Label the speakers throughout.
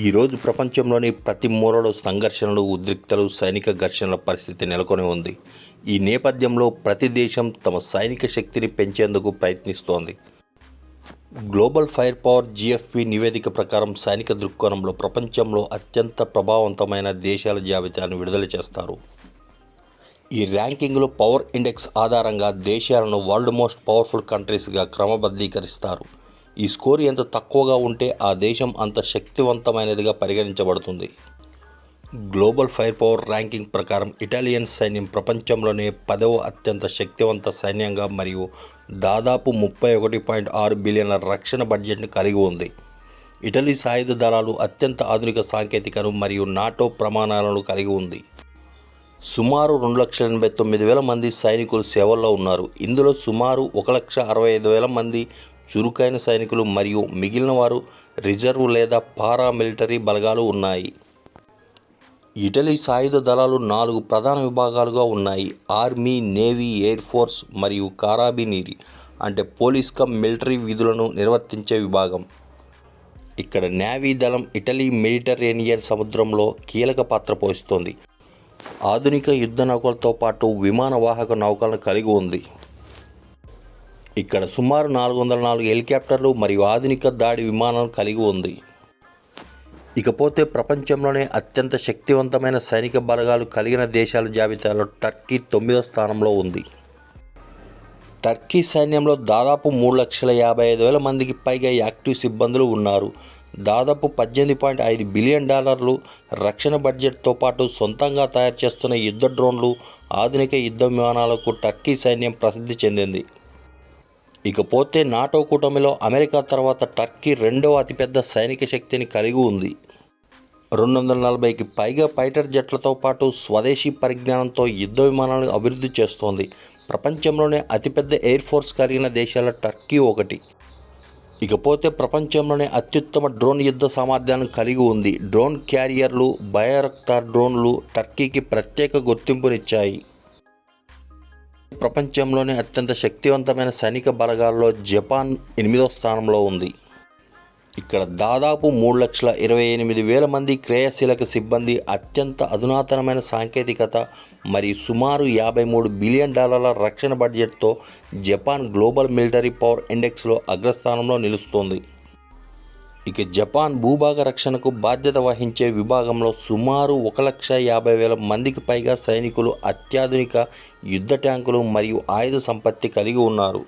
Speaker 1: ఈరోజు ప్రపంచంలోని ప్రతి మూలలో సంఘర్షణలు, ఉద్రిక్తలు, సైనిక ఘర్షణల పరిస్థితి నెలకొని ఉంది. ఈ నేపథ్యంలో ప్రతి దేశం తమ సైనిక శక్తిని పెంచేందుకు ప్రయత్నిస్తోంది. గ్లోబల్ ఫైర్ పవర్ (GFP) నివేదిక ప్రకారం సైనిక దృక్కోణంలో ప్రపంచంలో అత్యంత ప్రభావవంతమైన దేశాల జాబితాను విడుదల చేస్తారు. ఈ ర్యాంకింగ్లో పవర్ ఇండెక్స్ ఆధారంగా దేశాలను వరల్డ్ మోస్ట్ పవర్ఫుల్ కంట్రీస్గా క్రమబద్ధీకరిస్తారు. ఈ స్కోర్ ఎంత తక్కువగా ఉంటే ఆ దేశం అంత శక్తివంతమైనదిగా పరిగణించబడుతుంది. గ్లోబల్ ఫైర్ పవర్ ర్యాంకింగ్ ప్రకారం ఇటాలియన్ సైన్యం ప్రపంచంలోనే 10వ అత్యంత శక్తివంత సైన్యంగా మరియు దాదాపు 31.6 బిలియన్ల రక్షణ బడ్జెట్ను కలిగి ఉంది. ఇటలీ సాయుధ దళాలు అత్యంత ఆధునిక సాంకేతికను మరియు నాటో ప్రమాణాలను కలిగి ఉంది. సుమారు 2,89,000 మంది సైనికులు సేవల్లో ఉన్నారు. ఇందులో సుమారు 1,65,000 మంది చురుకైన సైనికులు మరియు మిగిలిన వారు రిజర్వ్ లేదా పారామిలిటరీ బలగాలు ఉన్నాయి. ఇటలీ సాయుధ దళాలు 4 ప్రధాన విభాగాలుగా ఉన్నాయి: ఆర్మీ, నేవీ, ఎయిర్ ఫోర్స్ మరియు కారాబినీరి అంటే పోలీస్ కమ్ మిలిటరీ విధులను నిర్వర్తించే విభాగం. ఇక్కడ నేవీ దళం ఇటలీ మెడిటరేనియన్ సముద్రంలో కీలక పాత్ర పోషిస్తోంది. ఆధునిక యుద్ధ నౌకలతో పాటు విమాన వాహక నౌకలను కలిగి ఉంది. ఇక్కడ సుమారు 404 హెలికాప్టర్లు మరియు ఆధునిక దాడి విమానాలను కలిగి ఉంది. ఇకపోతే ప్రపంచంలోనే అత్యంత శక్తివంతమైన సైనిక బలగాలు కలిగిన దేశాల జాబితాలో టర్కీ 9వ స్థానంలో ఉంది. టర్కీ సైన్యంలో దాదాపు 3,55,000 మందికి పైగా యాక్టివ్ సిబ్బందులు ఉన్నారు. దాదాపు $18.5 బిలియన్ రక్షణ బడ్జెట్తో పాటు సొంతంగా తయారు చేస్తున్న యుద్ధ డ్రోన్లు, ఆధునిక యుద్ధ విమానాలకు టర్కీ సైన్యం ప్రసిద్ధి చెందింది. ఇకపోతే నాటో కూటమిలో అమెరికా తర్వాత టర్కీ 2వ అతిపెద్ద సైనిక శక్తిని కలిగి ఉంది. 240కి పైగా ఫైటర్ జెట్లతో పాటు స్వదేశీ పరిజ్ఞానంతో యుద్ధ విమానాలను అభివృద్ధి చేస్తోంది. ప్రపంచంలోనే అతిపెద్ద ఎయిర్ ఫోర్స్ కలిగిన దేశాల టర్కీ ఒకటి. ఇకపోతే ప్రపంచంలోనే అత్యుత్తమ డ్రోన్ యుద్ధ సామర్థ్యాలను కలిగి ఉంది. డ్రోన్ క్యారియర్లు, బయోరక్తార్ డ్రోన్లు టర్కీకి ప్రత్యేక గుర్తింపునిచ్చాయి. ప్రపంచంలోనే అత్యంత శక్తివంతమైన సైనిక బలగాల్లో జపాన్ 8వ స్థానంలో ఉంది. ఇక్కడ దాదాపు 3,28,000 మంది క్రియాశీలక సిబ్బంది, అత్యంత అధునాతనమైన సాంకేతికత మరియు సుమారు $53 బిలియన్ రక్షణ బడ్జెట్తో జపాన్ గ్లోబల్ మిలిటరీ పవర్ ఇండెక్స్లో అగ్రస్థానంలో నిలుస్తోంది. ఇక జపాన్ భూభాగ రక్షణకు బాధ్యత వహించే విభాగంలో సుమారు 1,50,000 మందికి పైగా సైనికులు, అత్యాధునిక యుద్ధ ట్యాంకులు మరియు ఆయుధ సంపత్తి కలిగి ఉన్నారు.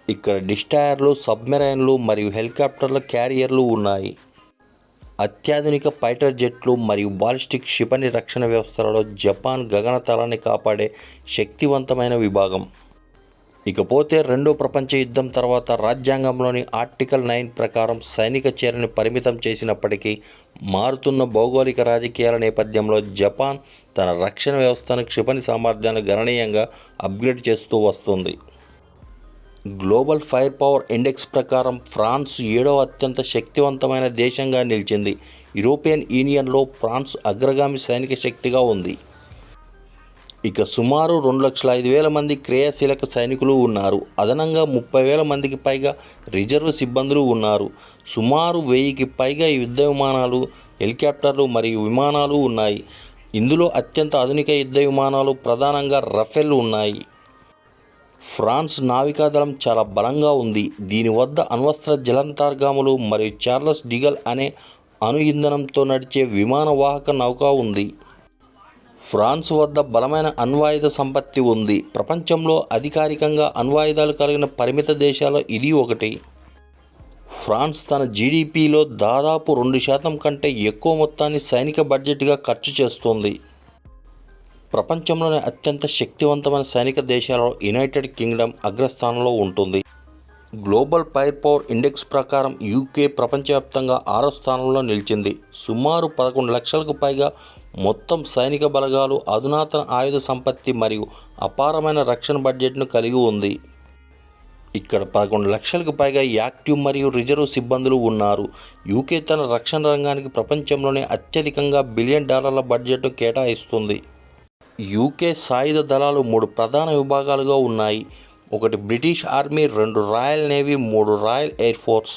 Speaker 1: ఇక్కడ డిస్ట్రాయర్లు, సబ్మెరైన్లు మరియు హెలికాప్టర్ల క్యారియర్లు ఉన్నాయి. అత్యాధునిక ఫైటర్ జెట్లు మరియు బాలిస్టిక్ క్షిపణి రక్షణ వ్యవస్థలలో జపాన్ గగనతలాన్ని కాపాడే శక్తివంతమైన విభాగం. ఇకపోతే 2వ ప్రపంచ యుద్ధం తర్వాత రాజ్యాంగంలోని ఆర్టికల్ 9 ప్రకారం సైనిక చర్యను పరిమితం చేసినప్పటికీ మారుతున్న భౌగోళిక రాజకీయాల నేపథ్యంలో జపాన్ తన రక్షణ వ్యవస్థను, క్షిపణి సామర్థ్యాన్ని గణనీయంగా అప్గ్రేడ్ చేస్తూ వస్తుంది. గ్లోబల్ ఫైర్ పవర్ ఇండెక్స్ ప్రకారం ఫ్రాన్స్ 7వ అత్యంత శక్తివంతమైన దేశంగా నిలిచింది. యూరోపియన్ యూనియన్లో ఫ్రాన్స్ అగ్రగామి సైనిక శక్తిగా ఉంది. ఇక సుమారు 2,05,000 మంది క్రియాశీలక సైనికులు ఉన్నారు. అదనంగా 30,000 మందికి పైగా రిజర్వ్ సిబ్బందులు ఉన్నారు. సుమారు 1,000కి పైగా యుద్ధ విమానాలు, హెలికాప్టర్లు మరియు విమానాలు ఉన్నాయి. ఇందులో అత్యంత ఆధునిక యుద్ధ విమానాలు ప్రధానంగా రఫేల్ ఉన్నాయి. ఫ్రాన్స్ నావికాదళం చాలా బలంగా ఉంది. దీని వద్ద అణ్వస్త్ర జలాంతర్గాములు మరియు చార్లెస్ డిగల్ అనే అణు ఇంధనంతో నడిచే విమాన వాహక నౌక ఉంది. ఫ్రాన్స్ వద్ద బలమైన అణ్వాయుధ సంపత్తి ఉంది. ప్రపంచంలో అధికారికంగా అణ్వాయుధాలు కలిగిన పరిమిత దేశాల్లో ఇది ఒకటి. ఫ్రాన్స్ తన జీడీపీలో దాదాపు 2% కంటే ఎక్కువ మొత్తాన్ని సైనిక బడ్జెట్గా ఖర్చు చేస్తోంది. ప్రపంచంలోని అత్యంత శక్తివంతమైన సైనిక దేశాలలో యునైటెడ్ కింగ్డమ్ అగ్రస్థానంలో ఉంటుంది. గ్లోబల్ ఫైర్ పవర్ ఇండెక్స్ ప్రకారం యూకే ప్రపంచవ్యాప్తంగా 6వ స్థానంలో నిలిచింది. సుమారు 11 లక్షలకు పైగా మొత్తం సైనిక బలగాలు, అధునాతన ఆయుధ సంపత్తి మరియు అపారమైన రక్షణ బడ్జెట్ను కలిగి ఉంది. ఇక్కడ 11 లక్షలకు పైగా యాక్టివ్ మరియు రిజర్వ్ సిబ్బందులు ఉన్నారు. యూకే తన రక్షణ రంగానికి ప్రపంచంలోనే అత్యధికంగా $1 బిలియన్ బడ్జెట్ను కేటాయిస్తుంది. యూకే సాయుధ దళాలు 3 ప్రధాన విభాగాలుగా ఉన్నాయి. ఒకటి British army, 2 royal navy, 3 royal air force.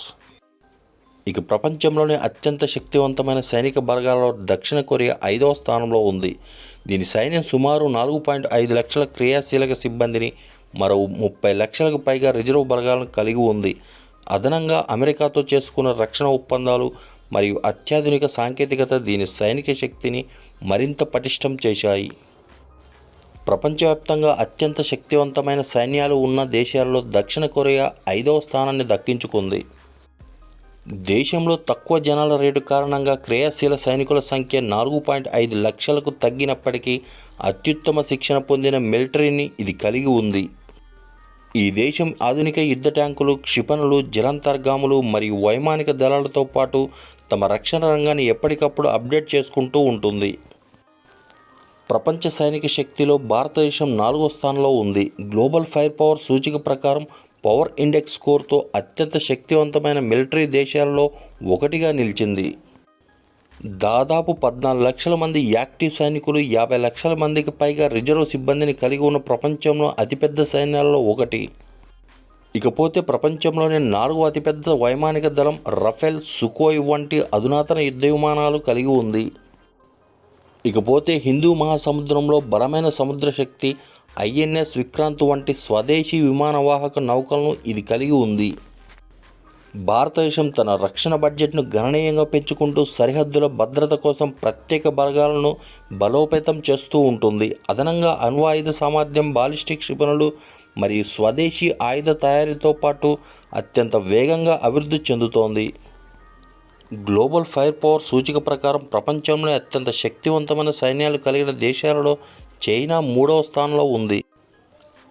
Speaker 1: ఇక ప్రపంచంలోనే అత్యంత శక్తివంతమైన సైనిక బలగాలలో దక్షిణ కొరియా 5వ స్థానంలో ఉంది. దీని సైన్యం సుమారు 4.5 లక్షల క్రియాశీలక సిబ్బందిని, మరో 30 లక్షలకు పైగా రిజర్వ్ బలగాలను కలిగి ఉంది. అదనంగా అమెరికాతో చేసుకున్న రక్షణ ఒప్పందాలు మరియు అత్యాధునిక సాంకేతికత దీని సైనిక శక్తిని మరింత పటిష్టం చేశాయి. ప్రపంచవ్యాప్తంగా అత్యంత శక్తివంతమైన సైన్యాలు ఉన్న దేశాలలో దక్షిణ కొరియా 5వ స్థానాన్ని దక్కించుకుంది. దేశంలో తక్కువ జనాల రేటు కారణంగా క్రియాశీల సైనికుల సంఖ్య 4.5 లక్షలకు తగ్గినప్పటికీ అత్యుత్తమ శిక్షణ పొందిన మిలిటరీని ఇది కలిగి ఉంది. ఈ దేశం ఆధునిక యుద్ధ ట్యాంకులు, క్షిపణులు, జలాంతర్గాములు మరియు వైమానిక దళాలతో పాటు తమ రక్షణ రంగాన్ని ఎప్పటికప్పుడు అప్డేట్ చేసుకుంటూ ఉంటుంది. ప్రపంచ సైనిక శక్తిలో భారతదేశం 4వ స్థానంలో ఉంది. గ్లోబల్ ఫైర్ పవర్ సూచిక ప్రకారం పవర్ ఇండెక్స్ స్కోర్తో అత్యంత శక్తివంతమైన మిలిటరీ దేశాలలో ఒకటిగా నిలిచింది. దాదాపు 14 లక్షల మంది యాక్టివ్ సైనికులు, 50 లక్షల మందికి పైగా రిజర్వ్ సిబ్బందిని కలిగి ఉన్న ప్రపంచంలో అతిపెద్ద సైన్యాలలో ఒకటి. ఇకపోతే ప్రపంచంలోనే 4వ అతిపెద్ద వైమానిక దళం రఫేల్, సుకోయ్ వంటి అధునాతన యుద్ధ విమానాలు కలిగి ఉంది. ఇకపోతే హిందూ మహాసముద్రంలో బలమైన సముద్ర శక్తి ఐఎన్ఎస్ విక్రాంత్ వంటి స్వదేశీ విమానవాహక నౌకలను ఇది కలిగి ఉంది. భారతదేశం తన రక్షణ బడ్జెట్ను గణనీయంగా పెంచుకుంటూ సరిహద్దుల భద్రత కోసం ప్రత్యేక బలగాలను బలోపేతం చేస్తూ ఉంటుంది. అదనంగా అణ్వాయుధ సామర్థ్యం, బాలిస్టిక్ క్షిపణులు మరియు స్వదేశీ ఆయుధ తయారీతో పాటు అత్యంత వేగంగా అభివృద్ధి చెందుతోంది. గ్లోబల్ ఫైర్ పవర్ సూచిక ప్రకారం ప్రపంచంలో అత్యంత శక్తివంతమైన సైన్యాలు కలిగిన దేశాలలో చైనా 3వ స్థానంలో ఉంది.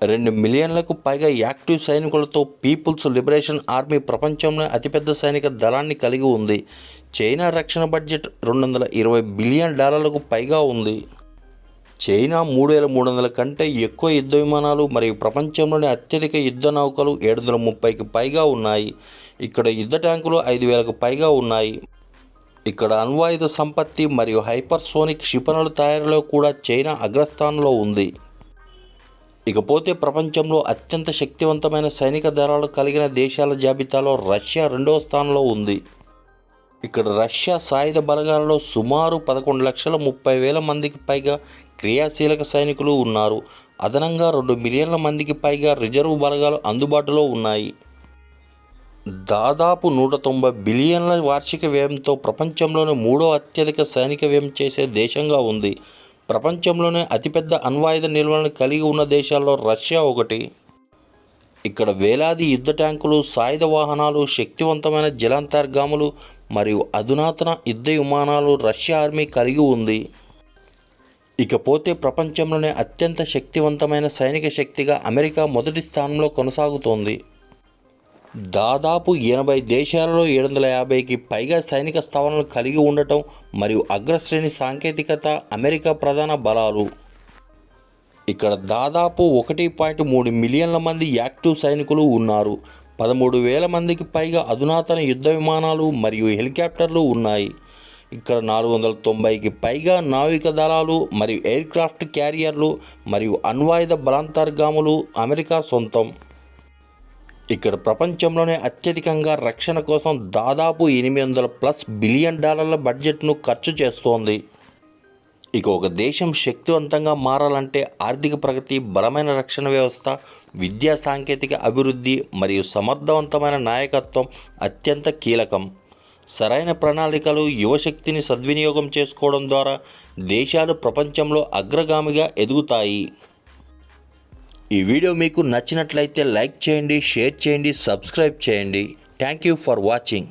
Speaker 1: 2 మిలియన్లకు పైగా యాక్టివ్ సైనికులతో పీపుల్స్ లిబరేషన్ ఆర్మీ ప్రపంచంలో అతిపెద్ద సైనిక దళాన్ని కలిగి ఉంది. చైనా రక్షణ బడ్జెట్ $220 బిలియన్ పైగా ఉంది. చైనా 3300 కంటే ఎక్కువ యుద్ధ విమానాలు మరియు ప్రపంచంలోని అత్యధిక యుద్ధ నౌకలు 730కి పైగా ఉన్నాయి. ఇక్కడ యుద్ధ ట్యాంకులు 5000కు పైగా ఉన్నాయి. ఇక్కడ అణ్వాయుధ సంపత్తి మరియు హైపర్సోనిక్ క్షిపణుల తయారీలో కూడా చైనా అగ్రస్థానంలో ఉంది. ఇకపోతే ప్రపంచంలో అత్యంత శక్తివంతమైన సైనిక దళాలు కలిగిన దేశాల జాబితాలో రష్యా 2వ స్థానంలో ఉంది. ఇక్కడ రష్యా సాయుధ బలగాలలో సుమారు 11,30,000 మందికి పైగా క్రియాశీలక సైనికులు ఉన్నారు. అదనంగా 2 మిలియన్ల మందికి పైగా రిజర్వ్ బలగాలు అందుబాటులో ఉన్నాయి. దాదాపు 190 బిలియన్ల వార్షిక వ్యయంతో ప్రపంచంలోనే 3వ అత్యధిక సైనిక వ్యయం చేసే దేశంగా ఉంది. ప్రపంచంలోనే అతిపెద్ద అణ్వాయుధ నిల్వలను కలిగి ఉన్న దేశాల్లో రష్యా ఒకటి. ఇక్కడ వేలాది యుద్ధ ట్యాంకులు, సాయుధ వాహనాలు, శక్తివంతమైన జలాంతర్గాములు మరియు అధునాతన యుద్ధ విమానాలు రష్యా ఆర్మీ కలిగి ఉంది. ఇకపోతే ప్రపంచంలోనే అత్యంత శక్తివంతమైన సైనిక శక్తిగా అమెరికా మొదటి స్థానంలో కొనసాగుతోంది. దాదాపు 80 దేశాలలో 750కి పైగా సైనిక స్థావరాలను కలిగి ఉండటం మరియు అగ్రశ్రేణి సాంకేతికత అమెరికా ప్రధాన బలాలు. ఇక్కడ దాదాపు 1.3 మిలియన్ల మంది యాక్టివ్ సైనికులు ఉన్నారు. 13,000 మందికి పైగా అధునాతన యుద్ధ విమానాలు మరియు హెలికాప్టర్లు ఉన్నాయి. ఇక్కడ 490కి పైగా నావిక దళాలు మరియు ఎయిర్క్రాఫ్ట్ క్యారియర్లు మరియు అణ్వాయుధ బలాంతర్గాములు అమెరికా సొంతం. ఇక్కడ ప్రపంచంలోనే అత్యధికంగా రక్షణ కోసం దాదాపు $800+ బిలియన్ బడ్జెట్ను ఖర్చు చేస్తోంది. ఇక ఒక దేశం శక్తివంతంగా మారాలంటే ఆర్థిక ప్రగతి, బలమైన రక్షణ వ్యవస్థ, విద్యా సాంకేతిక అభివృద్ధి మరియు సమర్థవంతమైన నాయకత్వం అత్యంత కీలకం. సరైన ప్రణాళికలు, యువశక్తిని సద్వినియోగం చేసుకోవడం ద్వారా దేశాలు ప్రపంచంలో అగ్రగామిగా ఎదుగుతాయి. ఈ వీడియో మీకు నచ్చినట్లయితే లైక్ చేయండి, షేర్ చేయండి, సబ్స్క్రైబ్ చేయండి. Thank you for watching.